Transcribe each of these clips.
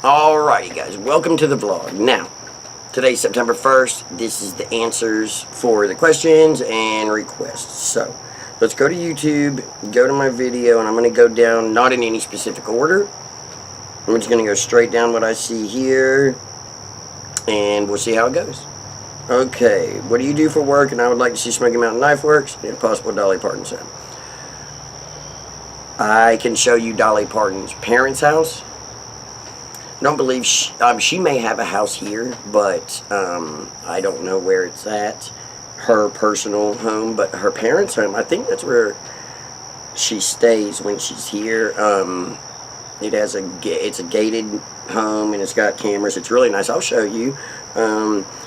Alrighty guys, welcome to the vlog. Now, today's September 1st. This is the answers for the questions and requests. So, let's go to YouTube, go to my video, and I'm going to go down, not in any specific order. I'm just going to go straight down what I see here, and we'll see how it goes. Okay, what do you do for work? And I would like to see Smoky Mountain Knife Works, and if possible, Dolly Parton's house. I can show you Dolly Parton's parents' house. I don't believe she may have a house here, but I don't know where it's at. Her personal home, but her parents' home, I think that's where she stays when she's here. It's a gated home, and it's got cameras. It's really nice. I'll show you.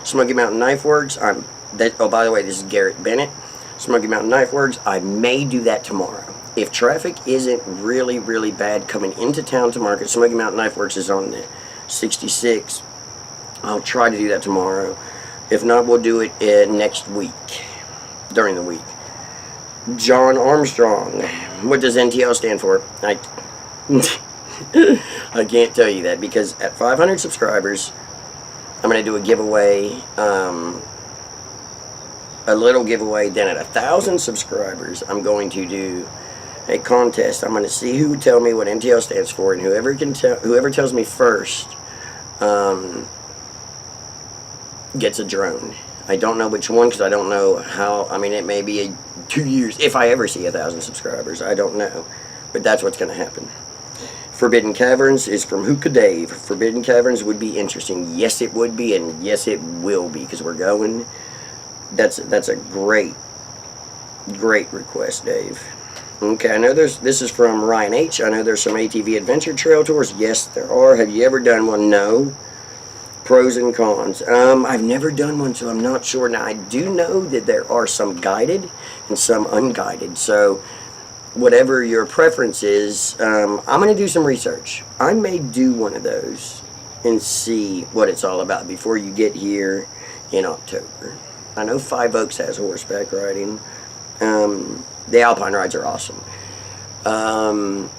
Smoky Mountain Knife Works. Oh, by the way, this is Garrett Bennett. Smoky Mountain Knife Works. I may do that tomorrow. If traffic isn't really, really bad coming into town to market, Smoky Mountain Knife Works is on the 66. I'll try to do that tomorrow. If not, we'll do it next week, during the week. John Armstrong. What does NTL stand for? I can't tell you that, because at 500 subscribers, I'm going to do a giveaway, a little giveaway. Then at 1,000 subscribers, I'm going to do a contest. I'm going to see who would tell me what NTL stands for, and whoever tells me first gets a drone. I don't know which one, because I don't know how. I mean, it may be 2 years if I ever see 1,000 subscribers. I don't know, but that's what's going to happen. Forbidden Caverns is from Hookah Dave. Forbidden Caverns would be interesting. Yes, it would be, and yes, it will be, because we're going. That's a great request, Dave. Okay, I know this is from Ryan H. I know there's some ATV adventure trail tours. Yes, there are. Have you ever done one? No. Pros and cons. I've never done one, so I'm not sure. Now, I do know that there are some guided and some unguided. So, whatever your preference is, I'm going to do some research. I may do one of those and see what it's all about before you get here in October. I know Five Oaks has horseback riding. The Alpine rides are awesome. I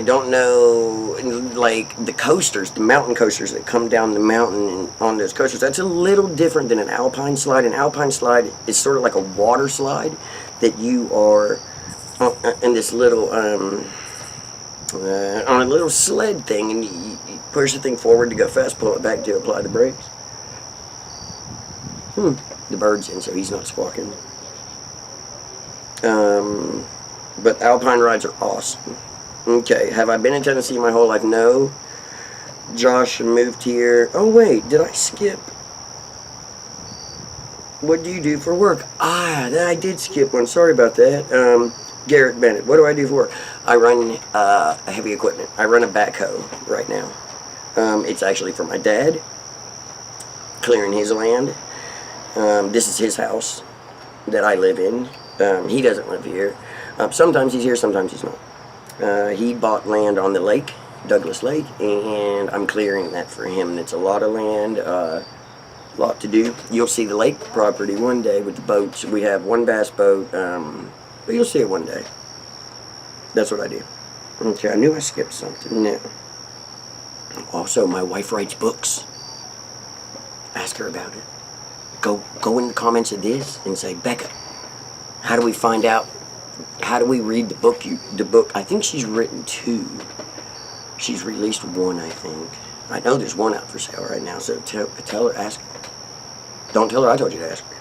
don't know, like the coasters, the mountain coasters that come down the mountain on those coasters, that's a little different than an Alpine slide. An Alpine slide is sort of like a water slide that you are in this little, on a little sled thing, and you push the thing forward to go fast, pull it back to apply the brakes. The bird's in, so he's not squawking. But Alpine rides are awesome. Okay, have I been in Tennessee my whole life? No. Josh moved here. Oh wait, did I skip? What do you do for work? I did skip one. Sorry about that. Garrett Bennett. What do I do for work? I run heavy equipment. I run a backhoe right now. It's actually for my dad, clearing his land. This is his house that I live in. He doesn't live here. Sometimes he's here, sometimes he's not. He bought land on the lake, Douglas Lake, and I'm clearing that for him. It's a lot of land, a lot to do. You'll see the lake property one day with the boats. We have one bass boat, but you'll see it one day. That's what I do. Okay, I knew I skipped something. No. Also, my wife writes books. Ask her about it. Go in the comments of this and say, Becca, how do we find out? How do we read the book? I think she's written 2. She's released 1, I think. I know there's 1 out for sale right now, so tell her, ask her. Don't tell her I told you to ask her.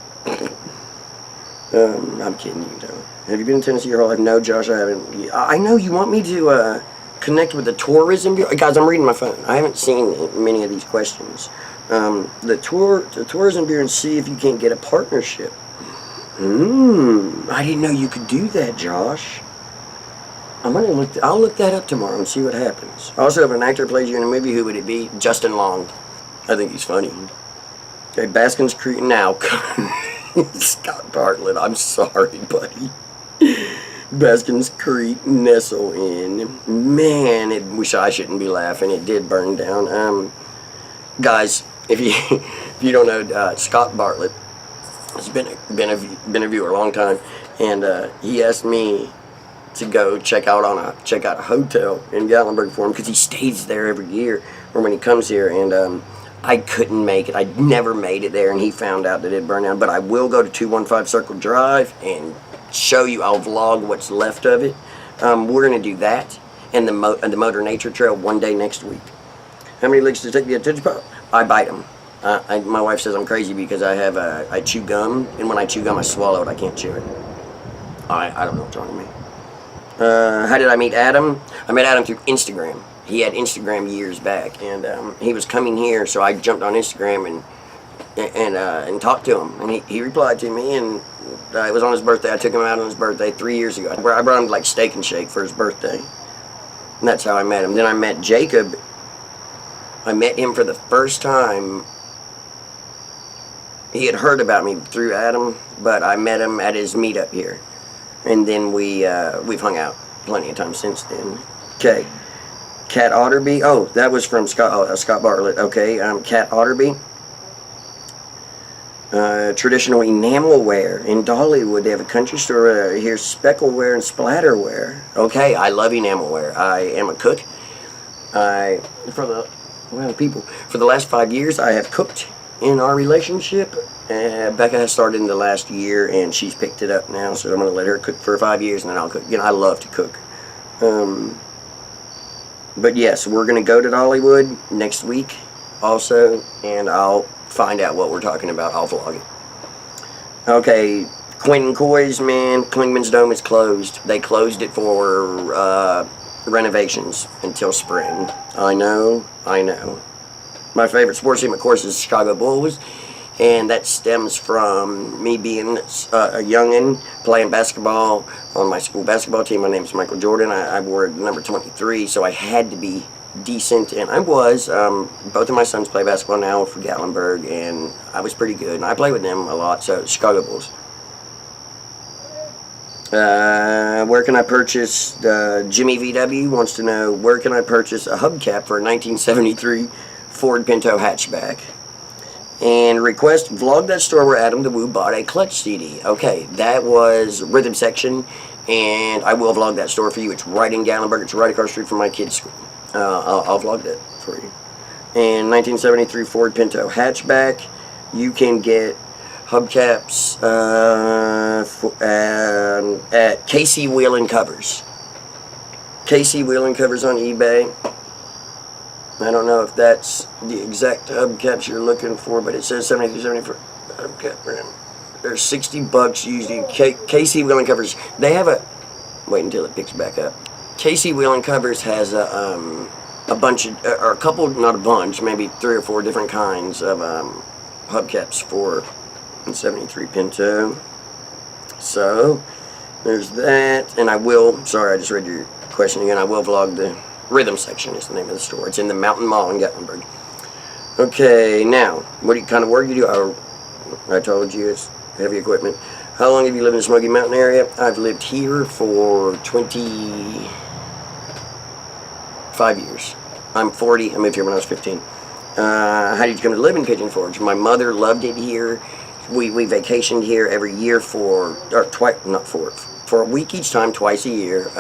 I'm kidding you, though. Have you been in Tennessee your whole life? No, Josh, I haven't. I know you want me to connect with the tourism bureau. Guys, I'm reading my phone. I haven't seen many of these questions. The tourism bureau, and see if you can't get a partnership. I didn't know you could do that, Josh. I'll look that up tomorrow and see what happens. Also, if an actor plays you in a movie, who would it be? Justin Long. I think he's funny. Okay, Baskins Creek now. Scott Bartlett, I'm sorry, buddy. Baskins Creek nestle in. Man, I shouldn't be laughing. It did burn down. Guys, if you don't know, Scott Bartlett has been a viewer a long time, and he asked me to go check out a hotel in Gatlinburg for him because he stays there every year or when he comes here, and I couldn't make it. I never made it there, and he found out that it burned down. But I will go to 215 Circle Drive and show you. I'll vlog what's left of it. We're gonna do that and the Motor Nature Trail one day next week. How many licks does it take to get a Tootsie Pop? I bite them. My wife says I'm crazy because I chew gum, and when I chew gum, I swallow it. I can't chew it. I don't know what's wrong with me. How did I meet Adam? I met Adam through Instagram. He had Instagram years back, and he was coming here, so I jumped on Instagram and talked to him, and he replied to me, and it was on his birthday. I took him out on his birthday 3 years ago. I brought him like Steak and Shake for his birthday, and that's how I met him. Then I met Jacob. I met him for the first time. He had heard about me through Adam, but I met him at his meetup here, and then we've hung out plenty of times since then. Okay, Cat Otterby. Oh, that was from Scott Bartlett. Okay, Cat Otterby. Traditional enamelware in Dollywood. They have a country store here. Speckleware and splatterware. Okay, I love enamelware. I am a cook. For the last 5 years, I have cooked in our relationship. Becca has started in the last year, and she's picked it up now. So I'm going to let her cook for 5 years, and then I'll cook. You know, I love to cook. But yes, we're going to go to Dollywood next week, also, and I'll find out what we're talking about. I'll vlog it. Okay, Quentin Coy's, man, Klingman's Dome is closed. They closed it for renovations until spring. I know. My favorite sports team, of course, is Chicago Bulls, and that stems from me being a youngin' playing basketball on my school basketball team. My name is Michael Jordan. I wore number 23, so I had to be decent, and I was. Both of my sons play basketball now for Gatlinburg, and I was pretty good, and I play with them a lot. So Chicago Bulls. Where can I purchase? Jimmy VW wants to know, where can I purchase a hubcap for a 1973 Ford Pinto hatchback? And request vlog that store where Adam the Woo bought a Clutch CD. Okay, that was Rhythm Section, and I will vlog that store for you. It's right in Gatlinburg. It's right across the street from my kids' school. I'll vlog that for you. And 1973 Ford Pinto hatchback. You can get hubcaps at KC Wheel and Covers. KC Wheel and Covers on eBay. I don't know if that's the exact hubcaps you're looking for, but it says 7374 hubcap rim. They're $60 usually. KC Wheel and Covers. They have a. Wait until it picks back up. KC Wheel and Covers has a bunch of, or a couple, not a bunch, maybe 3 or 4 different kinds of hubcaps for 73 Pinto. So there's that, and I will. Sorry, I just read your question again. I will vlog the Rhythm Section. Is the name of the store. It's in the Mountain Mall in Gatlinburg. Okay, now what kind of work you do? I told you it's heavy equipment. How long have you lived in the Smoky Mountain area? I've lived here for 25 years. I'm 40. I moved here when I was 15. How did you come to live in Pigeon Forge? My mother loved it here. We vacationed here every year for a week each time, twice a year.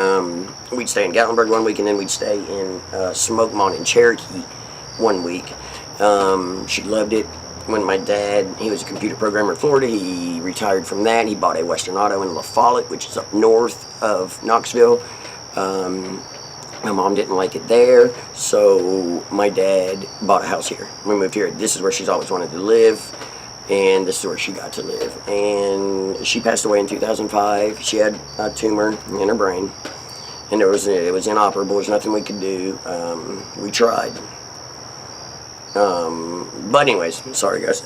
We'd stay in Gatlinburg 1 week, and then we'd stay in Smokemont in Cherokee 1 week. She loved it. When my dad, he was a computer programmer in Florida, he retired from that. He bought a Western Auto in La Follette, which is up north of Knoxville. My mom didn't like it there, so my dad bought a house here. We moved here. This is where she's always wanted to live, and this is where she got to live. And she passed away in 2005. She had a tumor in her brain, and it was inoperable. There's nothing we could do. We tried. But anyways, sorry guys.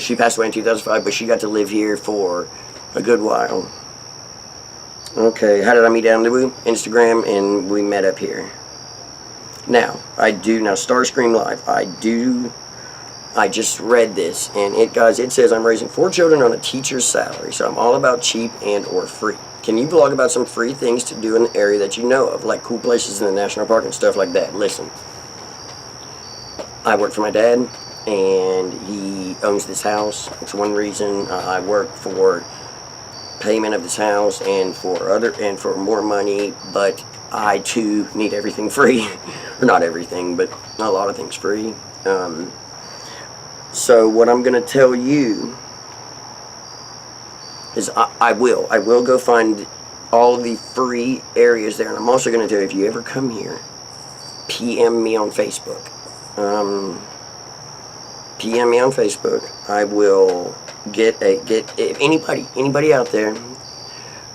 She passed away in 2005, but she got to live here for a good while. Okay, how did I meet Adam the Woo? Instagram, and we met up here. Now, Starscream Live. I just read this, and it says I'm raising 4 children on a teacher's salary, so I'm all about cheap and or free. Can you vlog about some free things to do in the area that you know of, like cool places in the national park and stuff like that? Listen. I work for my dad, and he owns this house. It's one reason. I work for payment of this house and for more money, but I too need everything free. Or not everything, but a lot of things free. So what I'm gonna tell you is I will go find all the free areas there, and I'm also gonna tell you, if you ever come here, PM me on Facebook. PM me on Facebook. I will get if anybody out there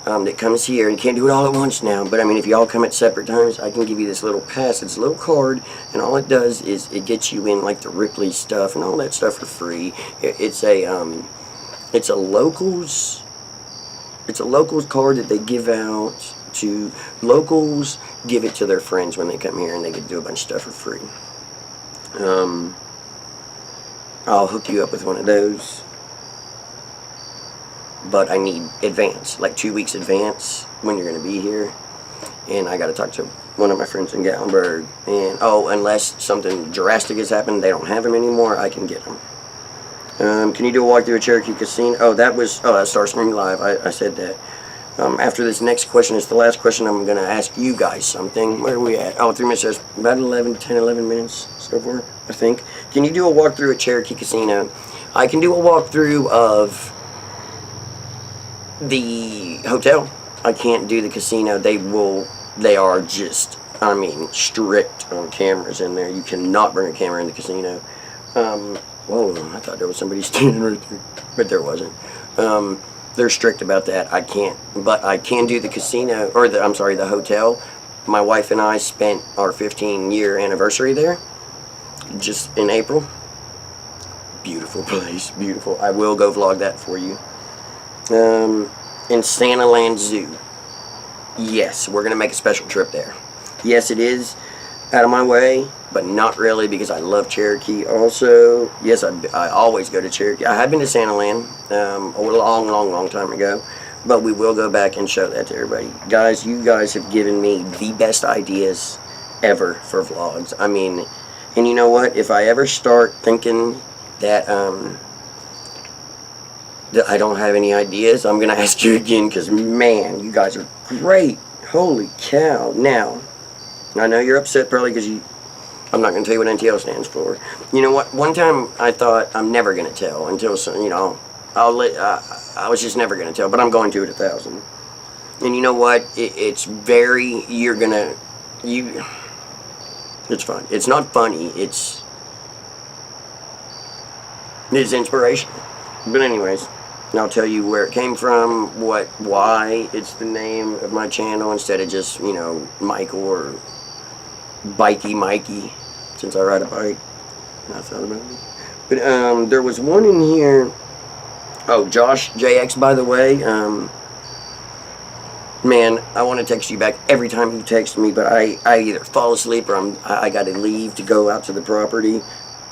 that comes here, and you can't do it all at once now, but I mean, if you all come at separate times, I can give you this little pass. It's a little card, and all it does is it gets you in like the Ripley stuff and all that stuff for free. It's a locals card that they give out to locals. Give it to their friends when they come here, and they get to do a bunch of stuff for free. I'll hook you up with one of those, but I need advance, like 2 weeks advance when you're going to be here, and I got to talk to one of my friends in Gatlinburg, and unless something drastic has happened, they don't have them anymore, I can get them. Can you do a walkthrough at Cherokee Casino? That's Starscream Live, I said that. After this next question is the last question, I'm going to ask you guys something. Where are we at? 3 minutes, there's about 10, 11 minutes so far, I think. Can you do a walkthrough at Cherokee Casino? I can do a walkthrough of the hotel. I can't do the casino. They are just, I mean, strict on cameras in there. You cannot bring a camera in the casino. Whoa, I thought there was somebody standing right there, but there wasn't. They're strict about that. I can't, but I can do the casino, or the hotel. My wife and I spent our 15-year anniversary there, just in April. Beautiful place, beautiful. I will go vlog that for you. In Santaland Zoo. Yes, we're gonna make a special trip there. Yes, it is out of my way, but not really, because I love Cherokee also. Yes, I always go to Cherokee. I have been to Santaland a long time ago, but we will go back and show that to everybody. Guys, you guys have given me the best ideas ever for vlogs. I mean, and you know what? If I ever start thinking that that I don't have any ideas, I'm gonna ask you again, because man, you guys are great. Holy cow. Now, I know you're upset probably because I'm not going to tell you what NTL stands for. You know what? One time I thought I'm never going to tell until, I was just never going to tell, but I'm going to at 1,000. And you know what? It's fun. It's not funny. It's inspirational. But anyways, I'll tell you where it came from, why it's the name of my channel instead of just, Michael or Bikey Mikey, since I ride a bike. I thought about it. But there was one in here. Oh, Josh JX, by the way. Man, I want to text you back every time you text me, but I either fall asleep or I got to leave to go out to the property.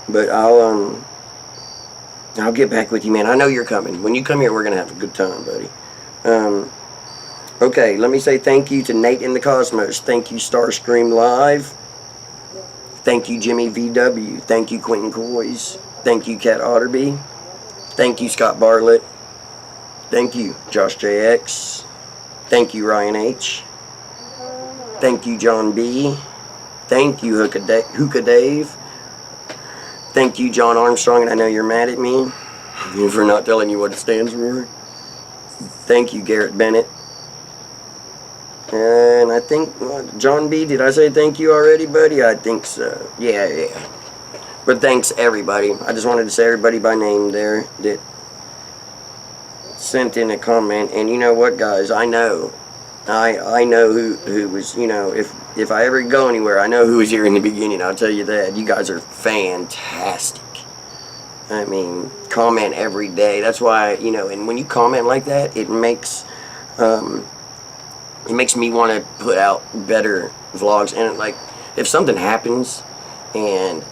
But I'll get back with you, man. I know you're coming. When you come here, we're gonna have a good time, buddy. Okay, let me say thank you to Nate in the Cosmos. Thank you, Starscream Live. Thank you, Jimmy VW. Thank you, Quentin Coys. Thank you, Cat Otterby. Thank you, Scott Bartlett. Thank you, Josh JX. Thank you, Ryan H. Thank you, John B. Thank you, Hookah Dave. Thank you, John Armstrong, and I know you're mad at me for not telling you what it stands for. Thank you, Garrett Bennett. And I think, John B., did I say thank you already, buddy? I think so. Yeah. But thanks, everybody. I just wanted to say everybody by name there that sent in a comment. And you know what, guys? I know who was, if I ever go anywhere, I know who was here in the beginning. I'll tell you that. You guys are fantastic. I mean, comment every day. That's why, and when you comment like that, it makes me want to put out better vlogs. And like, if something happens and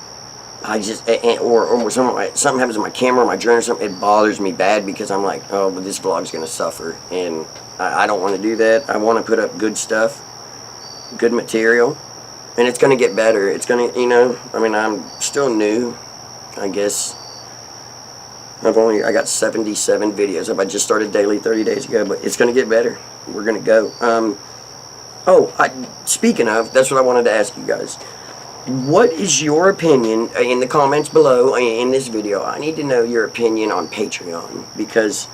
I just, or something happens to my camera or my drone or something, it bothers me bad, because I'm like, oh, but this vlog's going to suffer. And I don't want to do that. I want to put up good stuff, good material, and it's going to get better. It's going to, I'm still new, I guess. I got 77 videos up. I just started daily 30 days ago, but it's going to get better. We're going to go. Speaking of, that's what I wanted to ask you guys. What is your opinion in the comments below in this video? I need to know your opinion on Patreon, because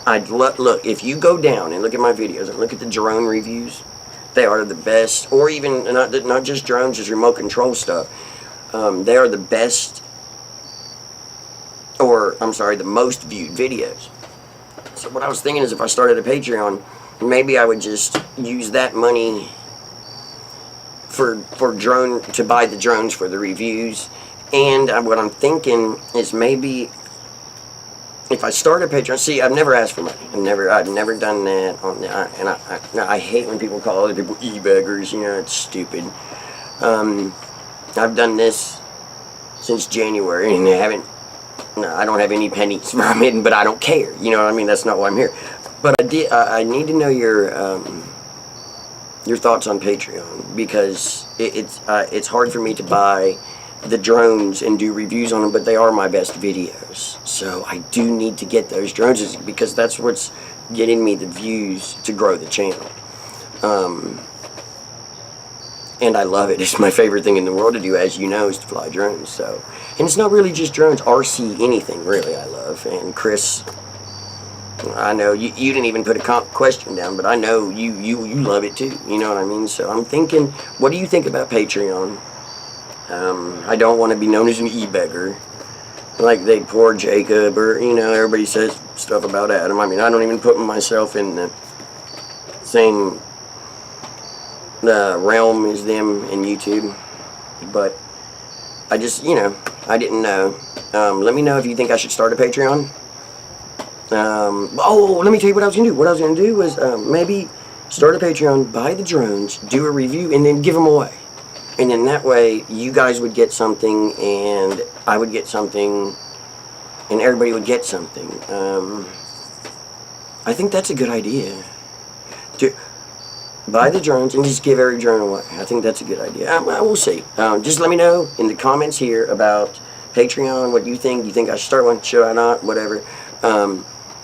look, if you go down and look at my videos and look at the drone reviews, they are the best, or even not just drones, just remote control stuff. They are the best, or I'm sorry, the most viewed videos. So what I was thinking is, if I started a Patreon, maybe I would just use that money for to buy the drones for the reviews. And what I'm thinking is, maybe if I start a Patreon, see, I've never asked for money. I've never done that and I hate when people call other people e-beggars. You know, it's stupid. I've done this since January, and I don't have any pennies from it, but I don't care. You know what I mean? That's not why I'm here. But I need to know your thoughts on Patreon, because it's hard for me to buy the drones and do reviews on them, but they are my best videos. So I do need to get those drones, because that's what's getting me the views to grow the channel. And I love it. It's my favorite thing in the world to do, as you know, is to fly drones. So, and it's not really just drones, RC, anything really I love. And Chris, I know you didn't even put a question down, but I know you love it too. You know what I mean? So I'm thinking, what do you think about Patreon? I don't want to be known as an e-beggar, like they poor Jacob, or, you know, everybody says stuff about Adam. I mean, I don't even put myself in the same realm as them in YouTube, but I just, you know, I didn't know. Let me know if you think I should start a Patreon. Let me tell you what I was going to do. What I was going to do was maybe start a Patreon, buy the drones, do a review, and then give them away. And then that way, you guys would get something, and I would get something, and everybody would get something. I think that's a good idea. To buy the drones and just give every drone away. I think that's a good idea. We'll see. Just let me know in the comments here about Patreon. What do you think? Do you think I should start one? Should I not? Whatever.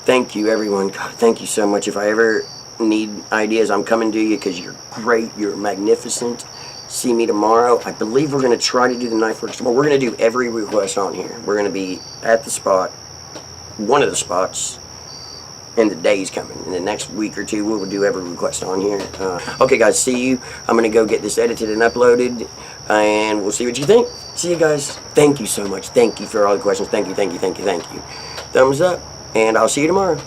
Thank you, everyone. God, thank you so much. If I ever need ideas, I'm coming to you, because you're great. You're magnificent. See me tomorrow. I believe we're going to try to do the Knife Works tomorrow. We're going to do every request on here. We're going to be at the spot, one of the spots, and the day's coming. In the next week or two, we'll do every request on here. Okay, guys, see you. I'm going to go get this edited and uploaded, and we'll see what you think. See you guys. Thank you so much. Thank you for all the questions. Thank you, thank you, thank you, thank you. Thumbs up, and I'll see you tomorrow.